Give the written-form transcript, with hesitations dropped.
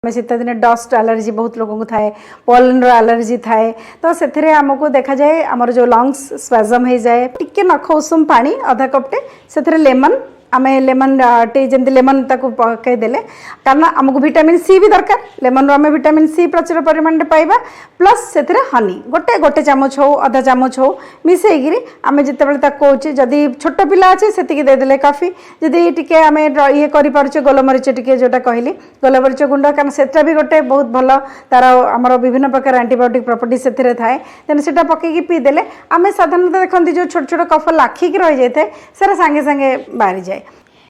शीत दिन dust allergy बहुत लोगों को थाए, पॉलन एलर्जी थाए, तो से आमको देखा जाए आमर जो लंग्स स्पाजम हो जाए टिके नख उषुम पानी अधा कपटे से लेमन आम लेमन टी जमी लेमन पकईदे कारण आमको विटामिन सी भी दरकार लेमन आम विटामिन सी प्रचुर परिमाण पाइबा प्लस से हनी गोटे गोटे चामच हो अधा चामच हो मिसेकरी आम जिते कौचे जदि छोट पिला अच्छे से देदेले काफी जदि टी आम ये करें गोलमरीच टी जोटा कहली गोलमरीच गुंड कारण से भी गोटे बहुत भल तार आमर विभिन्न प्रकार एंटीबायोटिक प्रॉपर्टी से थाए तेना से पकईकी पीदेले आम साधारणतः देखते जो छोट छोट कफ लाखिक रही जाए सर सांगे सांगे बाहरी जाए